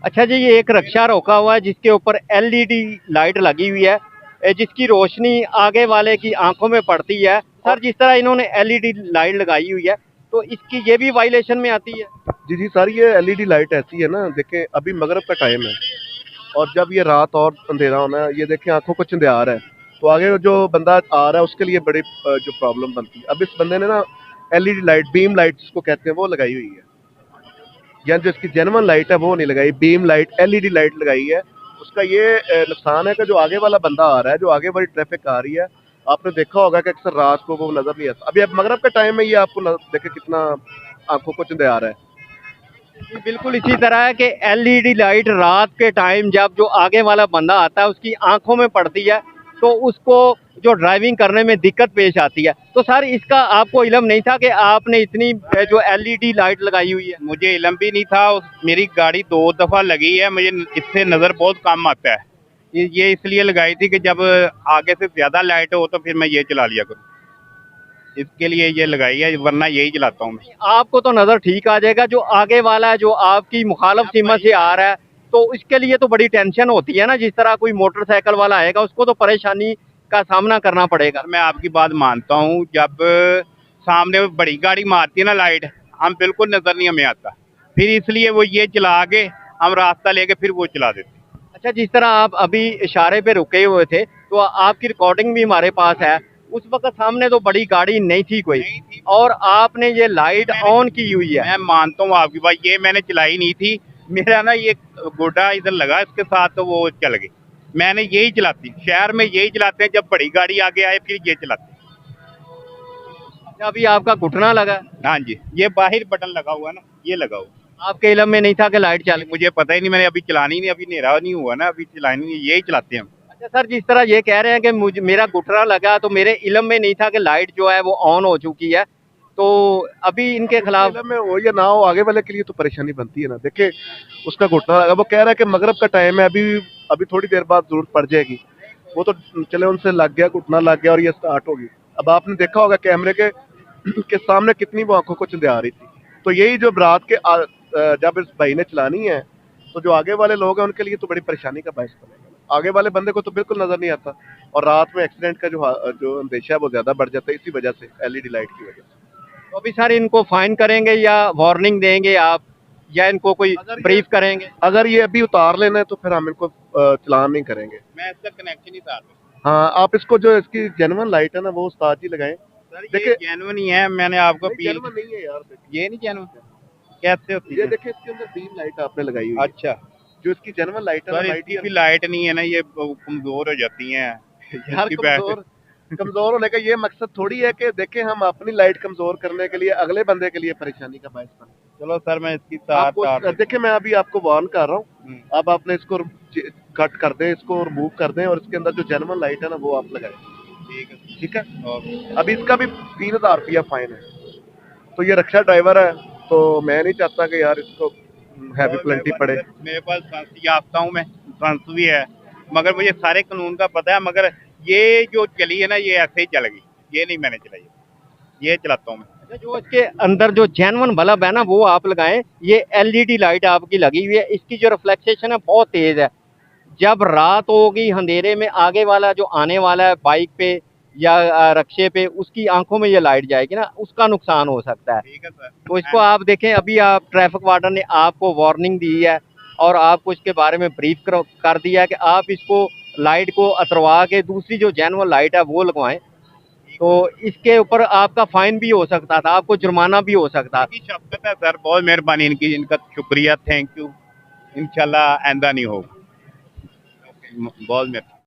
अच्छा जी, ये एक रक्षा रोका हुआ है जिसके ऊपर एलईडी लाइट लगी हुई है, जिसकी रोशनी आगे वाले की आंखों में पड़ती है। सर, जिस तरह इन्होंने एलईडी लाइट लगाई हुई है, तो इसकी ये भी वायलेशन में आती है। जी जी सर, ये एलईडी लाइट ऐसी है ना, देखें अभी मगरब का टाइम है और जब ये रात और अंधेरा होना है, ये देखें आंखों को चंदियार है, तो आगे जो बंदा आ रहा है उसके लिए बड़ी जो प्रॉब्लम बनती है। अब इस बंदे ने ना एलईडी लाइट, बीम लाइट जिसको कहते हैं, वो लगाई हुई है, या जो इसकी जेनवन लाइट है वो नहीं लगाई, बीम लाइट एलईडी लाइट लगाई है। उसका ये नुकसान है कि जो आगे वाला बंदा आ रहा है, जो आगे वाली ट्रैफिक आ रही है, आपने देखा होगा कि अक्सर रात को वो नजर नहीं आता। अभी अब मगरब के टाइम में ये आपको देखे कितना आंखों को चंदिया रहा है। जी, बिल्कुल इसी तरह है कि एलईडी लाइट रात के टाइम जब जो आगे वाला बंदा आता है उसकी आंखों में पड़ती है, तो उसको जो ड्राइविंग करने में दिक्कत पेश आती है। तो सर, इसका आपको इल्म नहीं था कि आपने इतनी जो एलईडी लाइट लगाई हुई है? मुझे इलम भी नहीं था। मेरी गाड़ी 2 दफ़ा लगी है, मुझे इससे नज़र बहुत कम आता है। ये इसलिए लगाई थी कि जब आगे से ज़्यादा लाइट हो तो फिर मैं ये चला लिया करूँ, इसके लिए ये लगाई है, वरना यही चलाता हूँ मैं। आपको तो नजर ठीक आ जाएगा, जो आगे वाला है जो आपकी मुखालफ सीमा से आ रहा है, तो इसके लिए तो बड़ी टेंशन होती है ना। जिस तरह कोई मोटरसाइकिल वाला आएगा उसको तो परेशानी का सामना करना पड़ेगा। मैं आपकी बात मानता हूँ, जब सामने बड़ी गाड़ी मारती है ना लाइट, हम बिल्कुल नज़र नहीं हमें आता, फिर इसलिए वो ये चला के हम रास्ता लेके फिर वो चला देते। अच्छा, जिस तरह आप अभी इशारे पे रुके हुए थे, तो आपकी रिकॉर्डिंग भी हमारे पास है। उस वक्त सामने तो बड़ी गाड़ी नहीं थी कोई, और आपने ये लाइट ऑन की हुई है। मैं मानता हूँ आपकी बात, ये मैंने चलाई नहीं थी। मेरा ना ये गोडा इधर लगा इसके साथ, तो वो चल गई। मैंने यही चलाती, शहर में यही चलाते हैं, जब बड़ी गाड़ी आगे आए फिर ये चलाते हैं। अच्छा, अभी आपका घुटना लगा? हाँ जी, ये बाहर बटन लगा हुआ है ना, ये लगा हुआ। आपके इलम में नहीं था कि लाइट चल? मुझे पता ही नहीं, मैंने अभी चलानी नहीं, अभी अंधेरा नहीं हुआ ना, अभी चलानी नहीं, यही चलाते हैं हम। अच्छा सर, जिस तरह ये कह रहे हैं कि मुझे मेरा घुटना लगा, तो मेरे इलम में नहीं था कि लाइट जो है वो ऑन हो चुकी है, तो अभी इनके खिलाफ? में हो या ना हो, आगे वाले के लिए तो परेशानी बनती है ना। देखे उसका घुटना लगा, वो कह रहा है कि मगरब का टाइम है, अभी अभी थोड़ी देर बाद जरूरत पड़ जाएगी। वो तो चले उनसे लग गया, घुटना लग गया और ये स्टार्ट होगी। अब आपने देखा होगा कैमरे के सामने कितनी वो आंखों को चंदिया रही थी। तो यही जो रात के जब इस भाई ने चलानी है, तो जो आगे वाले लोग हैं उनके लिए तो बड़ी परेशानी का बायस बनेगा। आगे वाले बंदे को तो बिल्कुल नजर नहीं आता, और रात में एक्सीडेंट का जो अंदेशा है वो ज्यादा बढ़ जाता है इसी वजह से, एलईडी लाइट की वजह से। तो अभी सर इनको फाइन करेंगे या वार्निंग देंगे आप, या इनको कोई ब्रीफ करेंगे? अगर ये अभी उतार लेना है तो फिर हम इनको चलान नहीं करेंगे। मैं इसका कनेक्शन ही उतार दूँ। हाँ, आप इसको जो इसकी जेन्युइन लाइट है ना वो उस्ताद जी लगाएं। सर ये देखिए जेन्युइन ही है, मैंने आपको जेन्युइन नहीं है यार, ये नहीं जेन्युइन कैसे होती ये है? देखिए इसके अंदर बीम लाइट आपने लगाई हुई है। अच्छा जो इसकी जेन्युइन लाइट है ना, सर, लाइट इसकी भी लाइट नहीं है ना, ये कमजोर हो जाती हैं। यार इसकी कमजोर होने का ये मकसद थोड़ी है कि देखें हम अपनी लाइट कमजोर करने के लिए अगले बंदे के लिए परेशानी का बायस बने। चलो सर, मैं इसकी तार आपको देखें, मैं अभी आपको वार्न कर रहा हूँ, हम्म। अब आपने इसको कट कर दें, इसको रिमूव कर दें और इसके अंदर जो जेन्युइन लाइट है ना वो आप लगाएं। ठीक है। ठीक है, ओके। अभी इसका भी 3000 रुपया फाइन है। तो ये रक्षा ड्राइवर है, तो मैं नहीं चाहता कि यार इसको हैवी पेनल्टी पड़े। मेरे पास लाइसेंस याफ्ता हूँ मैं, लाइसेंस भी है, मगर मुझे सारे कानून का पता है। मगर ये जो चली है ना, ये ऐसे ही चल गई, ये नहीं मैंने चलाई, ये चलाता हूँ मैं। अच्छा, जो इसके अंदर जो जेन्युइन बल्ब है ना वो आप लगाएं। ये एलईडी लाइट आपकी लगी हुई है, इसकी जो रिफ्लेक्शन है बहुत तेज है। जब रात होगी, अंधेरे में आगे वाला जो आने वाला है बाइक पे या रक्शे पे, उसकी आंखों में ये लाइट जाएगी ना, उसका नुकसान हो सकता है। ठीक है सर। तो इसको आप देखें, अभी आप ट्रैफिक वार्डन ने आपको वार्निंग दी है और आपको इसके बारे में ब्रीफ कर दिया है कि आप इसको लाइट को अतरवा के दूसरी जो जेन्युइन लाइट है वो लगवाएं। तो इसके ऊपर आपका फाइन भी हो सकता था, आपको जुर्माना भी हो सकता था। शफकत है सर, बहुत मेहरबानी इनकी, इनका शुक्रिया, थैंक यू। इंशाल्लाह आइंदा नहीं होगा। बहुत मेहरबानी।